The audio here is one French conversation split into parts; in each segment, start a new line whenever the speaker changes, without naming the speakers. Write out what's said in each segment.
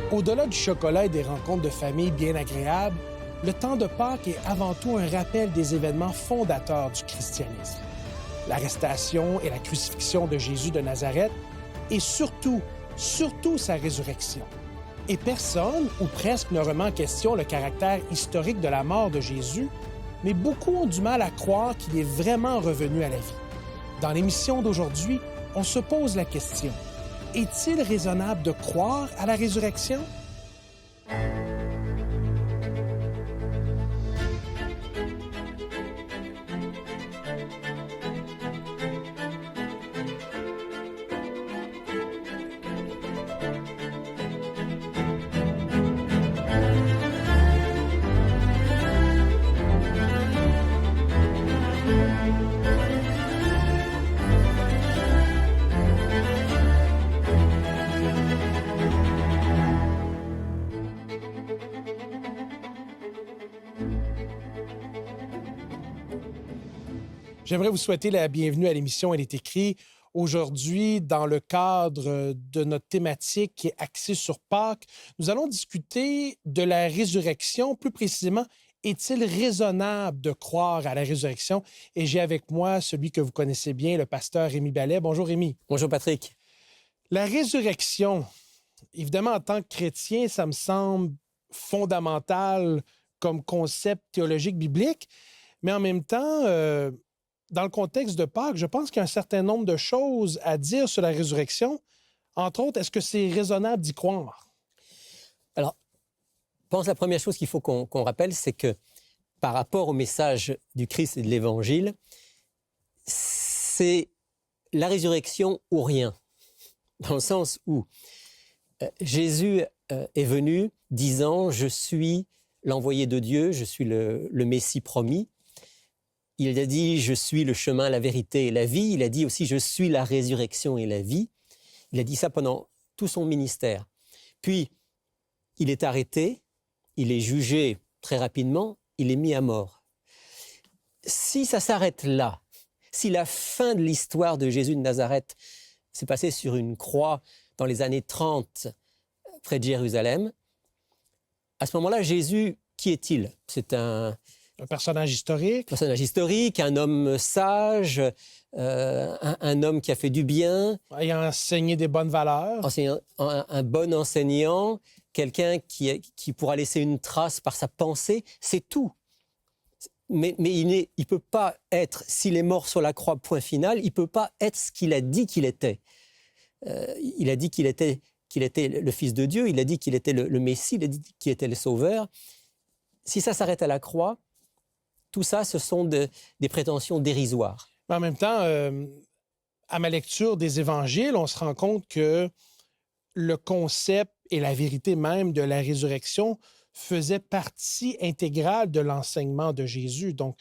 Au-delà du chocolat et des rencontres de famille bien agréables, le temps de Pâques est avant tout un rappel des événements fondateurs du christianisme. L'arrestation et la crucifixion de Jésus de Nazareth et surtout sa résurrection. Et personne, ou presque, ne remet en question le caractère historique de la mort de Jésus, mais beaucoup ont du mal à croire qu'il est vraiment revenu à la vie. Dans l'émission d'aujourd'hui, on se pose la question, est-il raisonnable de croire à la résurrection? J'aimerais vous souhaiter la bienvenue à l'émission Elle est écrite. Aujourd'hui, dans le cadre de notre thématique qui est axée sur Pâques, nous allons discuter de la résurrection. Plus précisément, est-il raisonnable de croire à la résurrection? Et j'ai avec moi celui que vous connaissez bien, le pasteur Rémi Ballet. Bonjour Rémi.
Bonjour Patrick.
La résurrection, évidemment, en tant que chrétien, ça me semble fondamental comme concept théologique biblique, mais en même temps... dans le contexte de Pâques, je pense qu'il y a un certain nombre de choses à dire sur la résurrection. Entre autres, est-ce que c'est raisonnable d'y croire?
Alors, je pense que la première chose qu'il faut qu'on rappelle, c'est que par rapport au message du Christ et de l'Évangile, c'est la résurrection ou rien. Dans le sens où Jésus est venu disant « Je suis l'envoyé de Dieu, je suis le Messie promis ». Il a dit « Je suis le chemin, la vérité et la vie ». Il a dit aussi « Je suis la résurrection et la vie ». Il a dit ça pendant tout son ministère. Puis, il est arrêté, il est jugé très rapidement, il est mis à mort. Si ça s'arrête là, si la fin de l'histoire de Jésus de Nazareth s'est passée sur une croix dans les années 30 près de Jérusalem, à ce moment-là, Jésus, qui est-il? C'est un
personnage historique.
Un personnage historique, un homme sage, un homme qui a fait du bien.
Ayant enseigné des bonnes valeurs.
Un bon enseignant, quelqu'un qui pourra laisser une trace par sa pensée, c'est tout. Mais il ne peut pas être, s'il est mort sur la croix, point final, il ne peut pas être ce qu'il a dit qu'il était. Il a dit qu'il était le Fils de Dieu, il a dit qu'il était le Messie, il a dit qu'il était le Sauveur. Si ça s'arrête à la croix, tout ça, ce sont des prétentions dérisoires.
Mais en même temps, à ma lecture des évangiles, on se rend compte que le concept et la vérité même de la résurrection faisaient partie intégrale de l'enseignement de Jésus. Donc,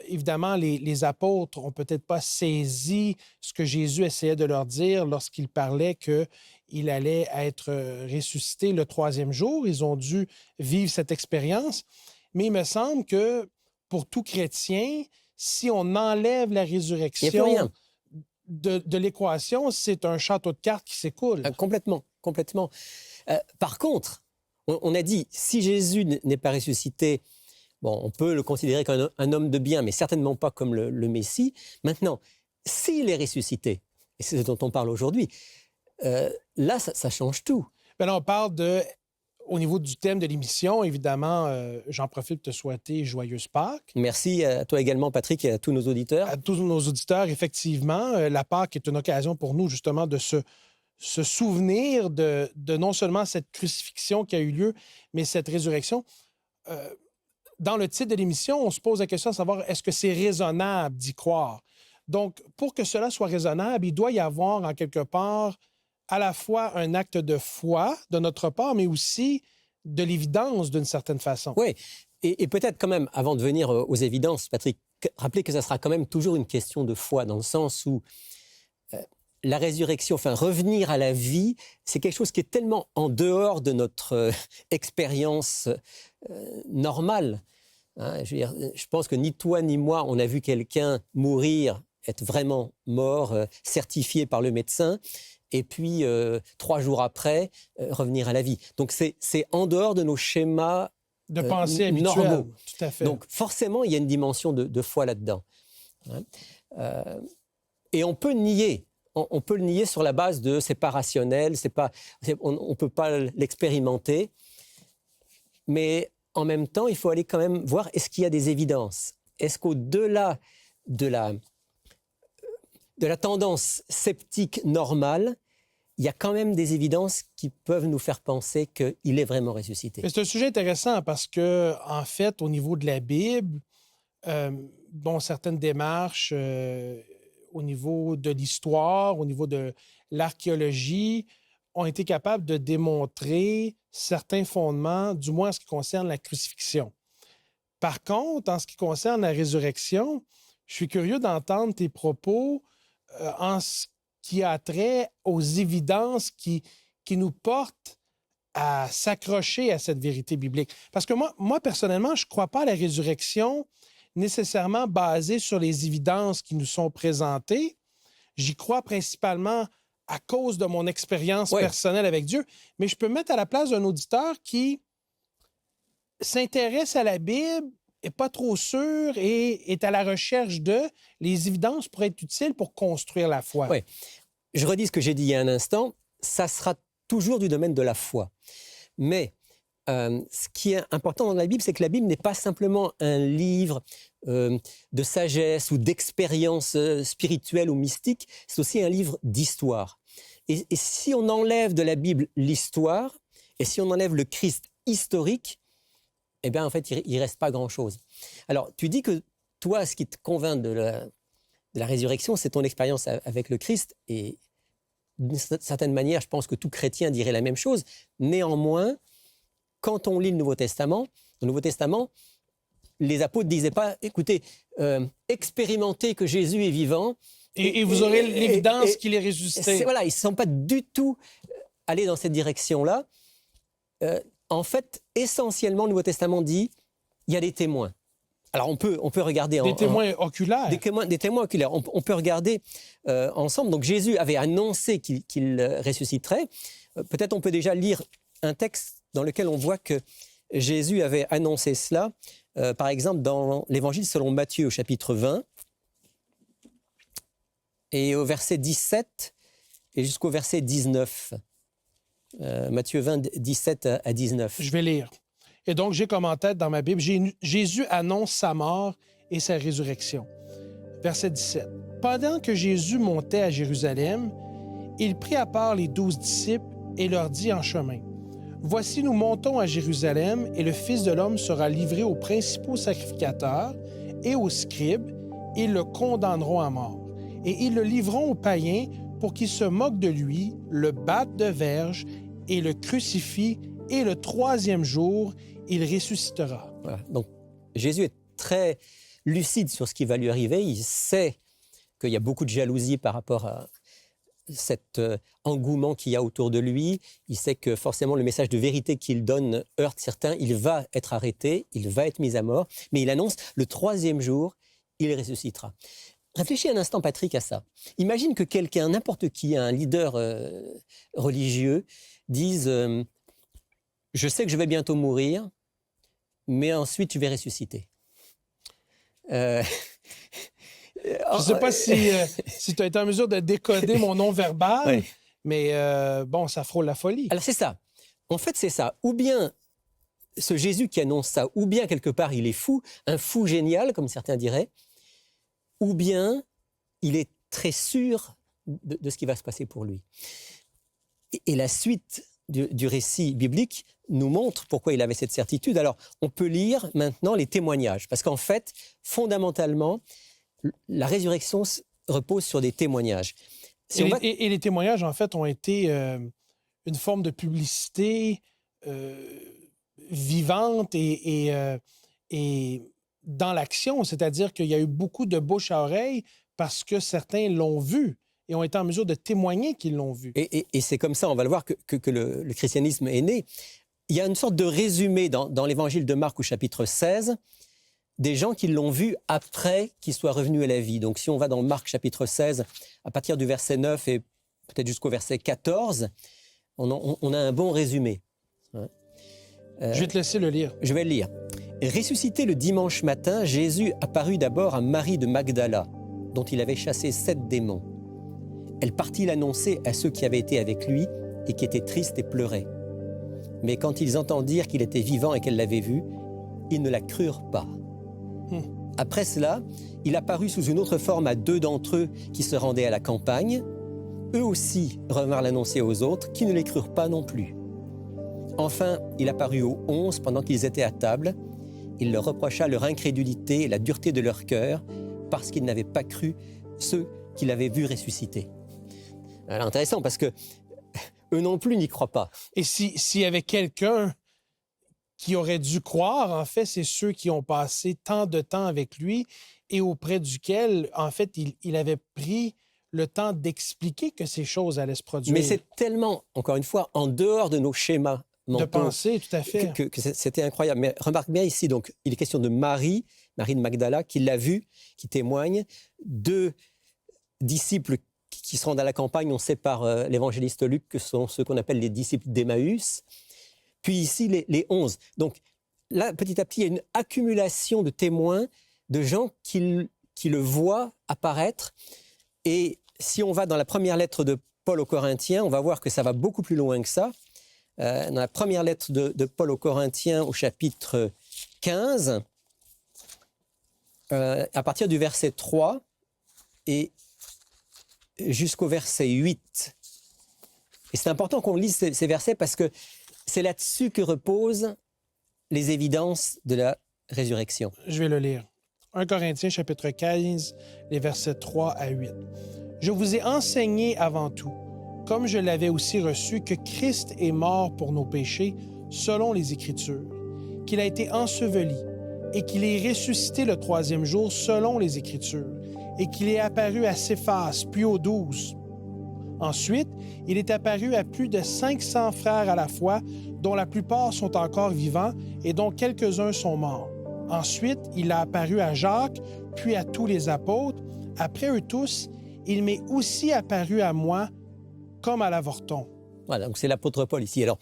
évidemment, les apôtres n'ont peut-être pas saisi ce que Jésus essayait de leur dire lorsqu'il parlait qu'il allait être ressuscité le troisième jour. Ils ont dû vivre cette expérience. Mais il me semble que pour tout chrétien, si on enlève la résurrection de l'équation, c'est un château de cartes qui s'écoule.
Complètement. Par contre, on a dit, si Jésus n'est pas ressuscité, bon, on peut le considérer comme un homme de bien, mais certainement pas comme le Messie. Maintenant, s'il est ressuscité, et c'est ce dont on parle aujourd'hui, là, ça change tout.
Ben là, on parle au niveau du thème de l'émission, évidemment, j'en profite pour te souhaiter joyeuse Pâques.
Merci à toi également, Patrick, et à tous nos auditeurs.
À tous nos auditeurs, effectivement. La Pâques est une occasion pour nous, justement, de se souvenir de non seulement cette crucifixion qui a eu lieu, mais cette résurrection. Dans le titre de l'émission, on se pose la question de savoir est-ce que c'est raisonnable d'y croire? Donc, pour que cela soit raisonnable, il doit y avoir, en quelque part, à la fois un acte de foi de notre part, mais aussi de l'évidence d'une certaine façon.
Oui, et peut-être quand même, avant de venir aux évidences, Patrick, rappelez que ça sera quand même toujours une question de foi, dans le sens où la résurrection, enfin revenir à la vie, c'est quelque chose qui est tellement en dehors de notre expérience normale. Hein, je pense que ni toi ni moi, on a vu quelqu'un mourir, être vraiment mort, certifié par le médecin. et puis 3 jours après, revenir à la vie. Donc c'est en dehors de nos schémas
De pensée
normaux.
habituelle. Tout à fait.
Donc forcément, il y a une dimension de foi là-dedans. Hein. Et on peut nier. On peut le nier sur la base de c'est pas rationnel, on ne peut pas l'expérimenter. Mais en même temps, il faut aller quand même voir, est-ce qu'il y a des évidences? Est-ce qu'au-delà de la tendance sceptique normale, il y a quand même des évidences qui peuvent nous faire penser qu'il est vraiment ressuscité?
C'est un sujet intéressant parce que, en fait, au niveau de la Bible, certaines démarches au niveau de l'histoire, au niveau de l'archéologie, ont été capables de démontrer certains fondements, du moins en ce qui concerne la crucifixion. Par contre, en ce qui concerne la résurrection, je suis curieux d'entendre tes propos en ce qui a trait aux évidences qui nous portent à s'accrocher à cette vérité biblique. Parce que moi personnellement, je ne crois pas à la résurrection nécessairement basée sur les évidences qui nous sont présentées. J'y crois principalement à cause de mon expérience personnelle avec Dieu. Mais je peux me mettre à la place d'un auditeur qui s'intéresse à la Bible, n'est pas trop sûr et est à la recherche de les évidences pour être utiles pour construire la foi.
Oui. Je redis ce que j'ai dit il y a un instant, ça sera toujours du domaine de la foi. Mais ce qui est important dans la Bible, c'est que la Bible n'est pas simplement un livre de sagesse ou d'expérience spirituelle ou mystique, c'est aussi un livre d'histoire. Et si on enlève de la Bible l'histoire, et si on enlève le Christ historique, eh bien, en fait, il ne reste pas grand-chose. Alors, tu dis que toi, ce qui te convainc de la résurrection, c'est ton expérience avec le Christ, et d'une certaine manière, je pense que tout chrétien dirait la même chose. Néanmoins, quand on lit le Nouveau Testament, les apôtres ne disaient pas, écoutez, expérimentez que Jésus est vivant.
Et vous aurez l'évidence qu'il est ressuscité.
Voilà, ils ne sont pas du tout allés dans cette direction-là. En fait, essentiellement, le Nouveau Testament dit, il y a des témoins. Alors, on peut regarder...
Des témoins oculaires.
Des témoins oculaires. On peut regarder ensemble. Donc, Jésus avait annoncé qu'il ressusciterait. Peut-être on peut déjà lire un texte dans lequel on voit que Jésus avait annoncé cela. Par exemple, dans l'Évangile selon Matthieu, au chapitre 20, et au verset 17 et jusqu'au verset 19. Matthieu 20, 17 à 19.
Je vais lire. Et donc, j'ai comme en tête dans ma Bible, Jésus annonce sa mort et sa résurrection. Verset 17. Pendant que Jésus montait à Jérusalem, il prit à part les 12 disciples et leur dit en chemin, « Voici, nous montons à Jérusalem, et le Fils de l'homme sera livré aux principaux sacrificateurs et aux scribes, ils le condamneront à mort. Et ils le livreront aux païens pour qu'ils se moquent de lui, le battent de verges et le crucifient, et le 3e jour, il ressuscitera. »
Voilà. Donc, Jésus est très lucide sur ce qui va lui arriver. Il sait qu'il y a beaucoup de jalousie par rapport à cet engouement qu'il y a autour de lui. Il sait que forcément le message de vérité qu'il donne heurte certains. Il va être arrêté, il va être mis à mort. Mais il annonce le 3e jour, il ressuscitera. Réfléchis un instant, Patrick, à ça. Imagine que quelqu'un, n'importe qui, un leader religieux, dise je sais que je vais bientôt mourir, mais ensuite je vais ressusciter.
Je ne sais pas si tu as été en mesure de décoder mon non-verbal, mais ça frôle la folie.
Alors c'est ça. En fait, c'est ça. Ou bien ce Jésus qui annonce ça, ou bien quelque part il est fou, un fou génial, comme certains diraient, ou bien il est très sûr de ce qui va se passer pour lui. Et la suite du récit biblique nous montre pourquoi il avait cette certitude. Alors, on peut lire maintenant les témoignages, parce qu'en fait, fondamentalement, la résurrection repose sur des témoignages.
Et les témoignages, en fait, ont été une forme de publicité vivante et dans l'action, c'est-à-dire qu'il y a eu beaucoup de bouche à oreille parce que certains l'ont vu et ont été en mesure de témoigner qu'ils l'ont vu.
Et c'est comme ça, on va le voir, que le christianisme est né. Il y a une sorte de résumé dans l'évangile de Marc au chapitre 16, des gens qui l'ont vu après qu'ils soient revenus à la vie. Donc si on va dans Marc chapitre 16, à partir du verset 9 et peut-être jusqu'au verset 14, on a un bon résumé.
Je vais te laisser le lire.
Je vais le lire. Ressuscité le dimanche matin, Jésus apparut d'abord à Marie de Magdala, dont il avait chassé 7 démons. Elle partit l'annoncer à ceux qui avaient été avec lui et qui étaient tristes et pleuraient. Mais quand ils entendirent qu'il était vivant et qu'elle l'avait vu, ils ne la crurent pas. Après cela, il apparut sous une autre forme à 2 d'entre eux qui se rendaient à la campagne. Eux aussi revinrent l'annoncer aux autres, qui ne les crurent pas non plus. Enfin, il apparut aux 11 pendant qu'ils étaient à table. Il leur reprocha leur incrédulité et la dureté de leur cœur, parce qu'ils n'avaient pas cru ceux qu'il avait vus ressusciter. Alors, intéressant, parce que eux non plus n'y croient pas.
Et s'il y avait quelqu'un qui aurait dû croire, en fait, c'est ceux qui ont passé tant de temps avec lui et auprès duquel, en fait, il avait pris le temps d'expliquer que ces choses allaient se produire.
Mais c'est tellement, encore une fois, en dehors de nos schémas mentaux.
De penser, tout à fait.
Que c'était incroyable. Mais remarque bien ici, donc, il est question de Marie de Magdala, qui l'a vu, qui témoigne, 2 disciples qui se rendent à la campagne, on sait par l'évangéliste Luc que ce sont ceux qu'on appelle les disciples d'Emmaüs. Puis ici, les 11. Donc là, petit à petit, il y a une accumulation de témoins, de gens qui le voient apparaître. Et si on va dans la première lettre de Paul aux Corinthiens, on va voir que ça va beaucoup plus loin que ça. Dans la première lettre de Paul aux Corinthiens, au chapitre 15, à partir du verset 3 et jusqu'au verset 8. Et c'est important qu'on lise ces versets parce que c'est là-dessus que reposent les évidences de la résurrection.
Je vais le lire. 1 Corinthiens, chapitre 15, les versets 3 à 8. « Je vous ai enseigné avant tout, comme je l'avais aussi reçu, que Christ est mort pour nos péchés, selon les Écritures, qu'il a été enseveli et qu'il est ressuscité le 3e jour, selon les Écritures, et qu'il est apparu à Céphas, puis aux 12. Ensuite, il est apparu à plus de 500 frères à la fois, dont la plupart sont encore vivants et dont quelques-uns sont morts. Ensuite, il a apparu à Jacques, puis à tous les apôtres. Après eux tous, il m'est aussi apparu à moi, comme à l'avorton. »
Voilà, donc c'est l'apôtre Paul ici. Alors,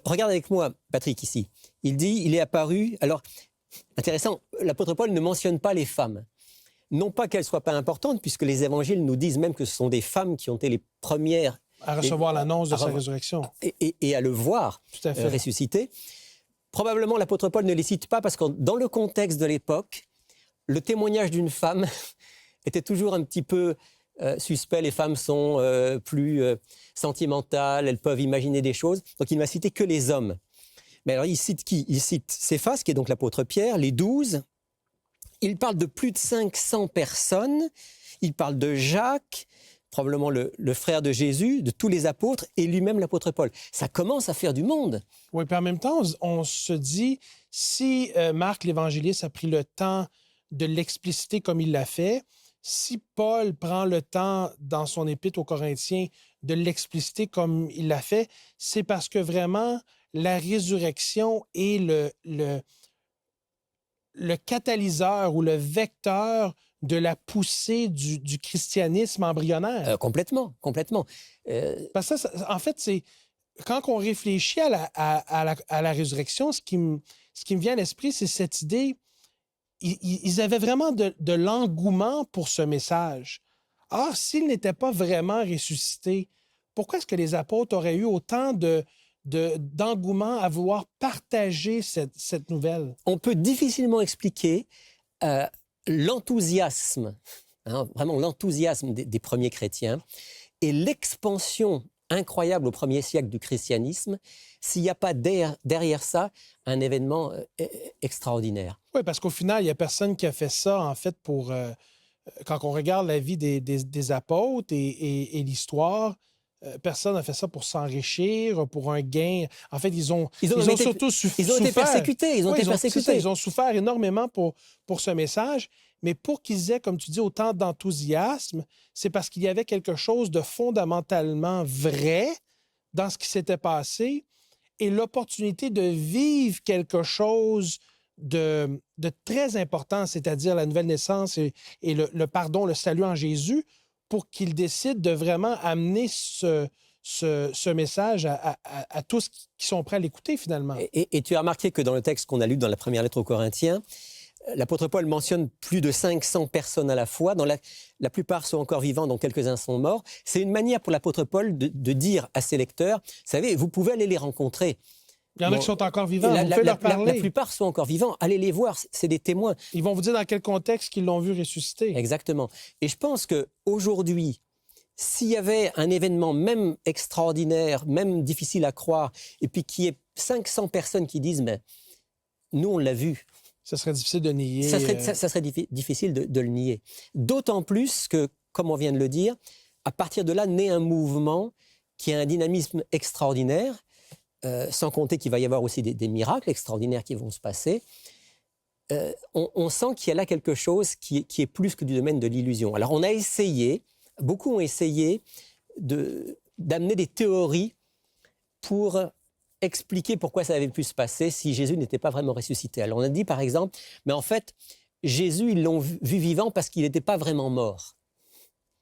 regarde avec moi, Patrick, ici. Il dit, il est apparu... Alors, intéressant, l'apôtre Paul ne mentionne pas les femmes. Non pas qu'elles ne soient pas importantes, puisque les évangiles nous disent même que ce sont des femmes qui ont été les premières
à recevoir l'annonce de sa résurrection.
Et à le voir ressusciter. Probablement, l'apôtre Paul ne les cite pas parce que dans le contexte de l'époque, le témoignage d'une femme était toujours un petit peu suspect. Les femmes sont plus sentimentales, elles peuvent imaginer des choses. Donc, il ne va citer que les hommes. Mais alors, il cite qui? Il cite Céphas, qui est donc l'apôtre Pierre, les 12. Il parle de plus de 500 personnes. Il parle de Jacques, probablement le frère de Jésus, de tous les apôtres, et lui-même l'apôtre Paul. Ça commence à faire du monde.
Oui, puis en même temps, on se dit, si Marc l'évangéliste a pris le temps de l'expliciter comme il l'a fait, si Paul prend le temps dans son épître aux Corinthiens de l'expliciter comme il l'a fait, c'est parce que vraiment, la résurrection est le catalyseur ou le vecteur de la poussée du christianisme embryonnaire.
Complètement.
Parce que ça, en fait, c'est quand on réfléchit à la résurrection, ce qui me vient à l'esprit, c'est cette idée. Ils avaient vraiment de l'engouement pour ce message. Or, s'il n'était pas vraiment ressuscité, pourquoi est-ce que les apôtres auraient eu autant d'engouement à vouloir partager cette nouvelle?
On peut difficilement expliquer l'enthousiasme, vraiment l'enthousiasme des premiers chrétiens et l'expansion incroyable au 1er siècle du christianisme s'il n'y a pas derrière ça un événement extraordinaire.
Oui, parce qu'au final, il n'y a personne qui a fait ça, en fait, pour... quand on regarde la vie des apôtres et l'histoire, personne n'a fait ça pour s'enrichir, pour un gain. En fait, ils ont surtout souffert.
Ils ont été persécutés.
Ils ont souffert énormément pour ce message. Mais pour qu'ils aient, comme tu dis, autant d'enthousiasme, c'est parce qu'il y avait quelque chose de fondamentalement vrai dans ce qui s'était passé et l'opportunité de vivre quelque chose de très important, c'est-à-dire la nouvelle naissance et le pardon, le salut en Jésus, pour qu'il décide de vraiment amener ce message à tous qui sont prêts à l'écouter, finalement.
Et tu as remarqué que dans le texte qu'on a lu dans la première lettre aux Corinthiens, l'apôtre Paul mentionne plus de 500 personnes à la fois. La plupart sont encore vivants, dont quelques-uns sont morts. C'est une manière pour l'apôtre Paul de dire à ses lecteurs, vous savez, vous pouvez aller les rencontrer.
Il y en a qui sont encore vivants, vous pouvez leur parler.
La plupart sont encore vivants, allez les voir, c'est des témoins.
Ils vont vous dire dans quel contexte qu'ils l'ont vu ressusciter.
Exactement. Et je pense qu'aujourd'hui, s'il y avait un événement même extraordinaire, même difficile à croire, et puis qu'il y ait 500 personnes qui disent, mais nous on l'a vu.
Ça serait difficile de nier.
Ça serait difficile de le nier. D'autant plus que, comme on vient de le dire, à partir de là naît un mouvement qui a un dynamisme extraordinaire, sans compter qu'il va y avoir aussi des miracles extraordinaires qui vont se passer. On sent qu'il y a là quelque chose qui est plus que du domaine de l'illusion. Alors on a essayé, beaucoup ont essayé d'amener des théories pour expliquer pourquoi ça avait pu se passer si Jésus n'était pas vraiment ressuscité. Alors on a dit par exemple, mais en fait, Jésus, ils l'ont vu vivant parce qu'il n'était pas vraiment mort.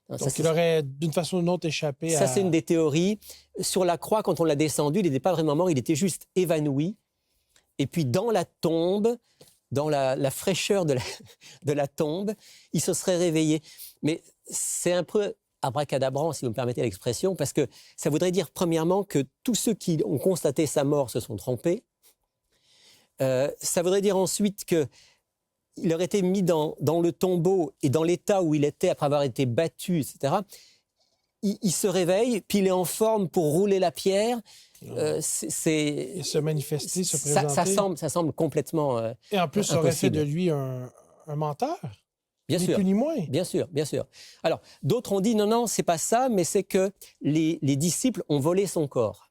Donc il aurait d'une façon ou d'une autre échappé
Ça, c'est une des théories. Sur la croix, quand on l'a descendu, il n'était pas vraiment mort, il était juste évanoui. Et puis dans la tombe, dans la fraîcheur de la tombe, il se serait réveillé. Mais c'est un peu abracadabrant, si vous me permettez l'expression, parce que ça voudrait dire, premièrement, que tous ceux qui ont constaté sa mort se sont trompés. Ça voudrait dire ensuite qu'il aurait été mis dans le tombeau et dans l'état où il était après avoir été battu, etc. Il se réveille, puis il est en forme pour rouler la pierre.
Et se manifester, se présenter.
Ça semble complètement
et en plus, ça aurait fait de lui un menteur.
Bien sûr,
ni plus ni moins.
Bien sûr, bien sûr. Alors, d'autres ont dit non, c'est pas ça, mais c'est que les disciples ont volé son corps.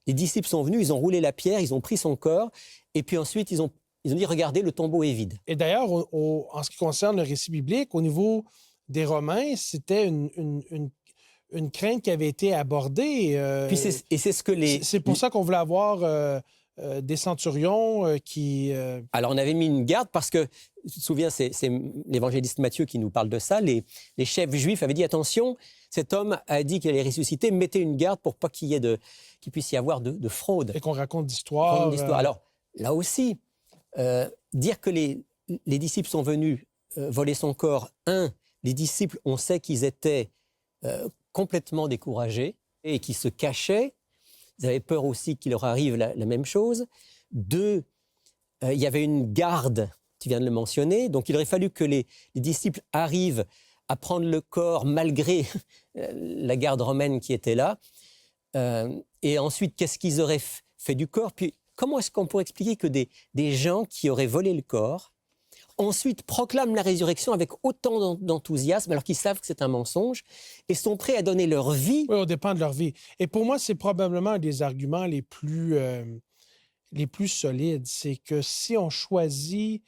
Les disciples sont venus, ils ont roulé la pierre, ils ont pris son corps, et puis ensuite ils ont dit regardez, le tombeau est vide.
Et d'ailleurs, en ce qui concerne le récit biblique, au niveau des Romains, c'était une crainte qui avait été abordée.
Puis c'est ce que
c'est pour ça qu'on voulait avoir des centurions qui...
Alors, on avait mis une garde parce que, tu te souviens, c'est l'évangéliste Matthieu qui nous parle de ça. Les chefs juifs avaient dit, attention, cet homme a dit qu'il allait ressusciter, mettez une garde pour pas qu'il puisse y avoir de fraude.
Et qu'on raconte d'histoire.
Alors, là aussi, dire que les disciples sont venus voler son corps, les disciples, on sait qu'ils étaient complètement découragés et qu'ils se cachaient. Ils avaient peur aussi qu'il leur arrive la même chose. 2, il y avait une garde, tu viens de le mentionner, donc il aurait fallu que les disciples arrivent à prendre le corps malgré la garde romaine qui était là. Et ensuite, qu'est-ce qu'ils auraient fait du corps? Puis, comment est-ce qu'on pourrait expliquer que des gens qui auraient volé le corps, ensuite proclament la résurrection avec autant d'enthousiasme, alors qu'ils savent que c'est un mensonge, et sont prêts à donner leur vie?
Oui, au dépend de leur vie. Et pour moi, c'est probablement un des arguments les plus solides. C'est que si on choisit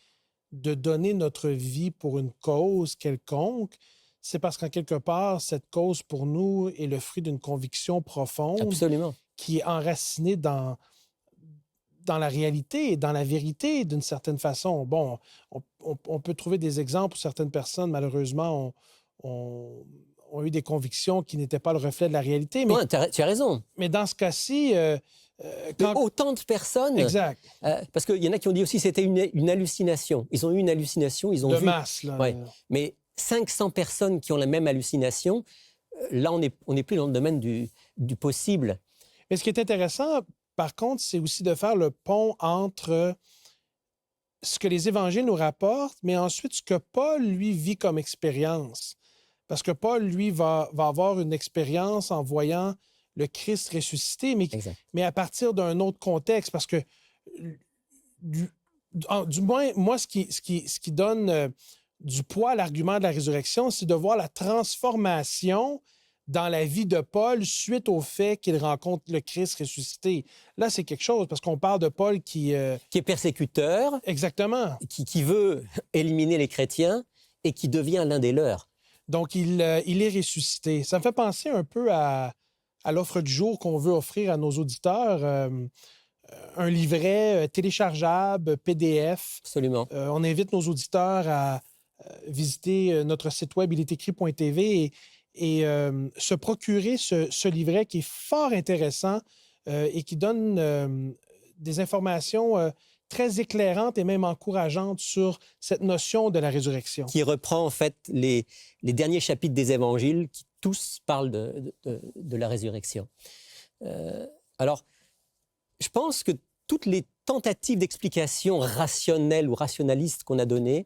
de donner notre vie pour une cause quelconque, c'est parce qu'en quelque part, cette cause pour nous est le fruit d'une conviction profonde.
Absolument.
Qui est enracinée dans la réalité et dans la vérité, d'une certaine façon. Bon, on peut trouver des exemples où certaines personnes, malheureusement, ont eu des convictions qui n'étaient pas le reflet de la réalité. Mais,
ouais, tu as raison.
Mais dans ce cas-ci...
autant de personnes...
Exact.
Parce qu'il y en a qui ont dit aussi que c'était une hallucination. Ils ont eu une hallucination, ils ont vu...
De masse, là.
Ouais. Mais 500 personnes qui ont la même hallucination, là, on n'est plus dans le domaine du possible.
Mais ce qui est intéressant... Par contre, c'est aussi de faire le pont entre ce que les évangiles nous rapportent, mais ensuite ce que Paul, lui, vit comme expérience. Parce que Paul, lui, va avoir une expérience en voyant le Christ ressuscité, mais à partir d'un autre contexte. Parce que, du moins, moi, ce qui donne du poids à l'argument de la résurrection, c'est de voir la transformation dans la vie de Paul suite au fait qu'il rencontre le Christ ressuscité. Là, c'est quelque chose, parce qu'on parle de Paul qui
est persécuteur.
Exactement.
Qui veut éliminer les chrétiens et qui devient l'un des leurs.
Donc, il est ressuscité. Ça me fait penser un peu à l'offre du jour qu'on veut offrir à nos auditeurs. Un livret téléchargeable, PDF.
Absolument.
On invite nos auditeurs visiter notre site web ilestécrit.tv et se procurer ce livret qui est fort intéressant et qui donne des informations très éclairantes et même encourageantes sur cette notion de la résurrection.
Qui reprend en fait les derniers chapitres des évangiles qui tous parlent de la résurrection. Alors, je pense que toutes les tentatives d'explication rationnelle ou rationaliste qu'on a données,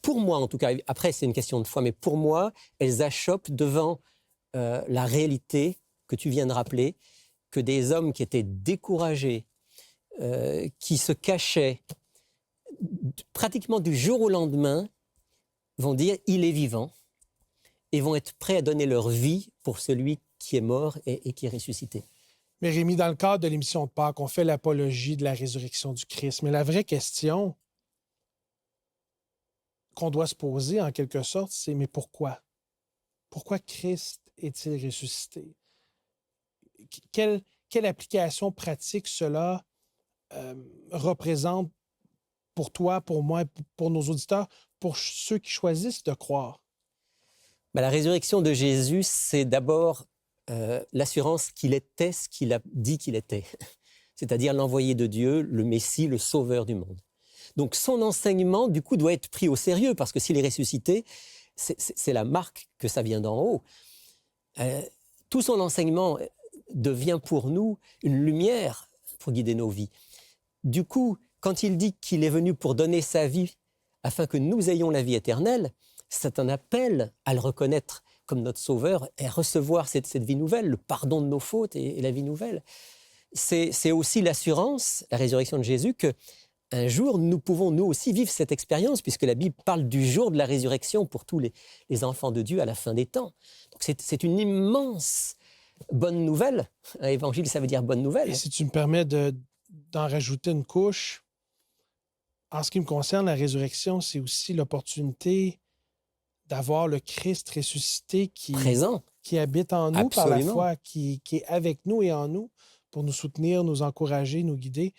pour moi en tout cas, après c'est une question de foi, mais pour moi, elles achoppent devant la réalité que tu viens de rappeler, que des hommes qui étaient découragés, qui se cachaient, pratiquement du jour au lendemain, vont dire « il est vivant » et vont être prêts à donner leur vie pour celui qui est mort et qui est ressuscité.
Mais Rémi, dans le cadre de l'émission de Pâques, on fait l'apologie de la résurrection du Christ. Mais la vraie question qu'on doit se poser, en quelque sorte, c'est « mais pourquoi? Pourquoi Christ est-il ressuscité? » Quelle application pratique cela représente pour toi, pour moi, pour nos auditeurs, pour ceux qui choisissent de croire?
La résurrection de Jésus, c'est d'abord l'assurance qu'il était ce qu'il a dit qu'il était, c'est-à-dire l'envoyé de Dieu, le Messie, le sauveur du monde. Donc son enseignement, du coup, doit être pris au sérieux, parce que s'il est ressuscité, c'est la marque que ça vient d'en haut. Tout son enseignement devient pour nous une lumière pour guider nos vies. Du coup, quand il dit qu'il est venu pour donner sa vie afin que nous ayons la vie éternelle, c'est un appel à le reconnaître comme notre sauveur et à recevoir cette vie nouvelle, le pardon de nos fautes et la vie nouvelle. C'est aussi l'assurance, la résurrection de Jésus, qu'un jour, nous pouvons nous aussi vivre cette expérience, puisque la Bible parle du jour de la résurrection pour tous les enfants de Dieu à la fin des temps. Donc c'est une immense bonne nouvelle. Un évangile, ça veut dire bonne nouvelle.
Et si tu me permets d'en rajouter une couche, en ce qui me concerne, la résurrection, c'est aussi l'opportunité d'avoir le Christ ressuscité qui habite en nous. Absolument. Par la foi, qui est avec nous et en nous pour nous soutenir, nous encourager, nous guider.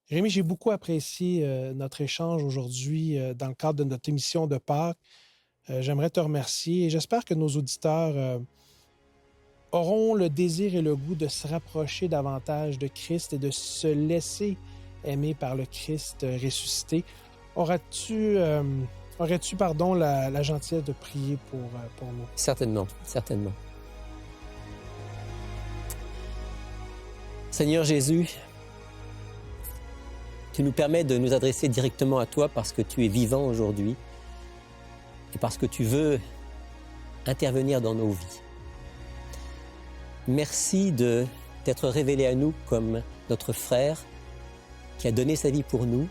Rémi, j'ai beaucoup apprécié notre échange aujourd'hui dans le cadre de notre émission de Pâques. J'aimerais te remercier et j'espère que nos auditeurs auront le désir et le goût de se rapprocher davantage de Christ et de se laisser aimer par le Christ ressuscité. Aurais-tu la gentillesse de prier pour nous?
Certainement, certainement. Seigneur Jésus, tu nous permets de nous adresser directement à toi parce que tu es vivant aujourd'hui et parce que tu veux intervenir dans nos vies. Merci de t'être révélé à nous comme notre frère qui a donné sa vie pour nous,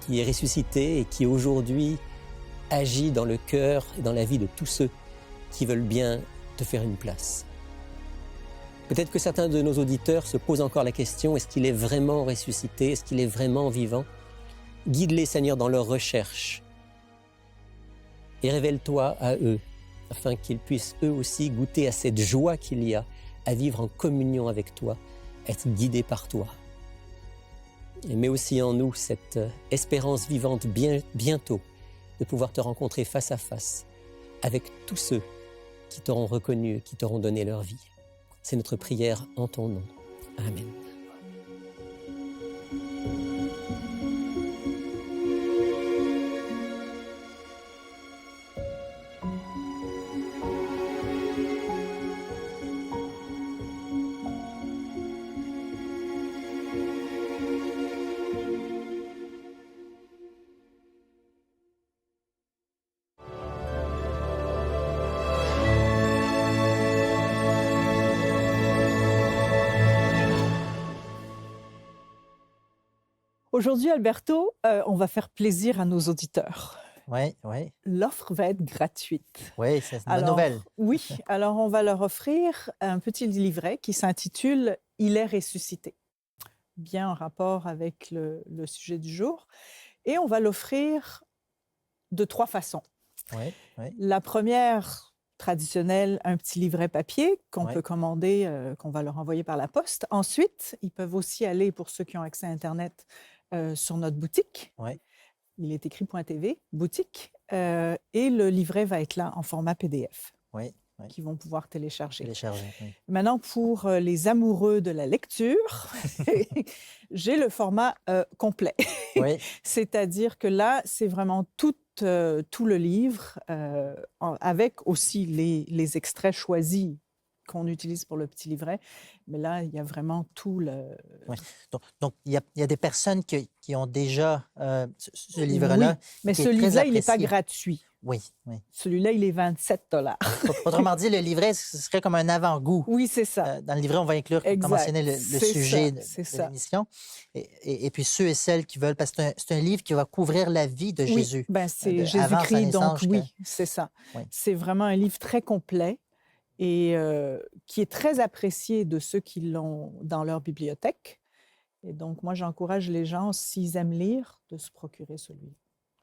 qui est ressuscité et qui aujourd'hui agit dans le cœur et dans la vie de tous ceux qui veulent bien te faire une place. Peut-être que certains de nos auditeurs se posent encore la question, est-ce qu'il est vraiment ressuscité? Est-ce qu'il est vraiment vivant? Guide-les, Seigneur, dans leur recherche et révèle-toi à eux, afin qu'ils puissent eux aussi goûter à cette joie qu'il y a à vivre en communion avec toi, être guidés par toi. Et mets aussi en nous cette espérance vivante bientôt de pouvoir te rencontrer face à face avec tous ceux qui t'auront reconnu, qui t'auront donné leur vie. C'est notre prière en ton nom. Amen.
Aujourd'hui, Alberto, on va faire plaisir à nos auditeurs.
Oui, oui.
L'offre va être gratuite.
Oui, c'est une bonne nouvelle.
Oui, alors on va leur offrir un petit livret qui s'intitule « Il est ressuscité », bien en rapport avec le sujet du jour. Et on va l'offrir de 3 façons.
Oui, oui.
La première, traditionnelle, un petit livret papier qu'on peut commander, qu'on va leur envoyer par la poste. Ensuite, ils peuvent aussi aller, pour ceux qui ont accès à Internet, sur notre boutique.
Oui.
Il est écrit.tv, boutique, et le livret va être là en format PDF
Oui, oui.
qu'ils vont pouvoir télécharger.
Oui.
Maintenant, pour les amoureux de la lecture, j'ai le format complet.
Oui.
C'est-à-dire que là, c'est vraiment tout le livre, avec aussi les extraits choisis qu'on utilise pour le petit livret. Mais là, il y a vraiment tout le...
Oui. Donc il y a des personnes qui ont déjà ce livre-là.
Oui, mais
qui est
ce
très
livre-là, il n'est pas
apprécié.
gratuit.
Oui, oui.
Celui-là, il est 27 $.
Autrement dit, le livret, ce serait comme un avant-goût.
Oui, c'est ça.
Dans le livret, on va inclure, comme tu as mentionné, le
C'est
sujet
ça,
de l'émission. Et puis ceux et celles qui veulent, parce que c'est un livre qui va couvrir la vie de Jésus.
Ben, c'est
avant sa
Jésus-Christ, donc
naissance jusqu'à-
oui, c'est ça.
Oui.
C'est vraiment un livre très complet et qui est très apprécié de ceux qui l'ont dans leur bibliothèque. Et donc, moi, j'encourage les gens, s'ils aiment lire, de se procurer celui.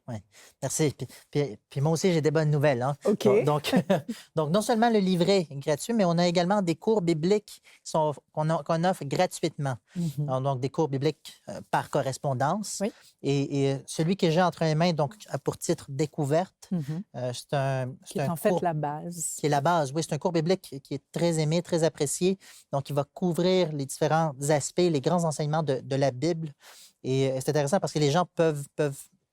Oui, merci. Puis moi aussi, j'ai des bonnes nouvelles. Hein?
OK.
Donc, non seulement le livret est gratuit, mais on a également des cours bibliques qu'on offre gratuitement.
Mhm.
Donc, des cours bibliques par correspondance.
Oui.
Et celui que j'ai entre les mains, donc, a pour titre Découverte.
Mhm. Qui est
un
en fait
cours
la base.
qui est la base. Oui, c'est un cours biblique qui est très aimé, très apprécié. Donc, il va couvrir les différents aspects, les grands enseignements de la Bible. Et c'est intéressant parce que les gens peuvent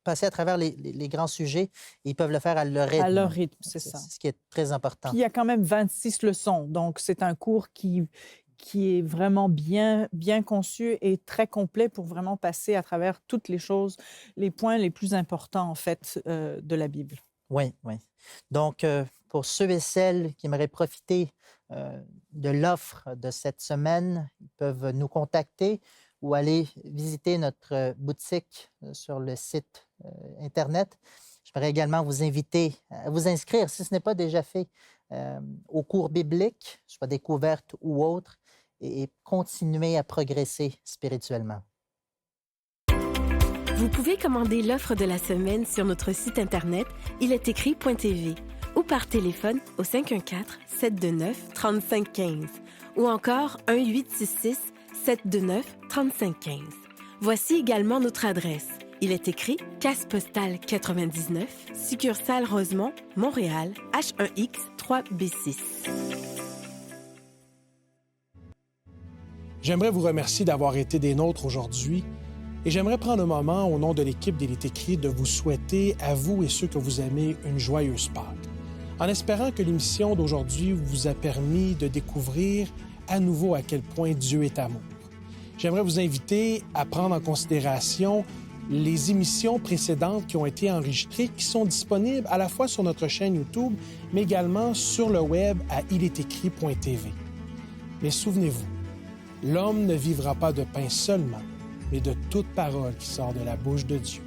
passer à travers les grands sujets et ils peuvent le faire à leur rythme.
À leur rythme, c'est ça.
Ce qui est très important.
Puis il y a quand même 26 leçons. Donc, c'est un cours qui est vraiment bien conçu et très complet pour vraiment passer à travers toutes les choses, les points les plus importants, en fait, de la Bible.
Oui, oui. Donc, pour ceux et celles qui aimeraient profiter de l'offre de cette semaine, ils peuvent nous contacter ou aller visiter notre boutique sur le site Internet. J'aimerais également vous inviter à vous inscrire, si ce n'est pas déjà fait, aux cours bibliques, soit découverte ou autre, et continuer à progresser spirituellement.
Vous pouvez commander l'offre de la semaine sur notre site Internet ilestécrit.tv ou par téléphone au 514-729-3515 ou encore 1-866-729-3515. Voici également notre adresse. Il est écrit Caisse postale 99, succursale Rosemont, Montréal, H1X 3B6.
J'aimerais vous remercier d'avoir été des nôtres aujourd'hui et j'aimerais prendre un moment, au nom de l'équipe d'Il est écrit, de vous souhaiter, à vous et ceux que vous aimez, une joyeuse Pâques. En espérant que l'émission d'aujourd'hui vous a permis de découvrir à nouveau à quel point Dieu est amour. J'aimerais vous inviter à prendre en considération les émissions précédentes qui ont été enregistrées, qui sont disponibles à la fois sur notre chaîne YouTube, mais également sur le web à ilestécrit.tv. Mais souvenez-vous, l'homme ne vivra pas de pain seulement, mais de toute parole qui sort de la bouche de Dieu.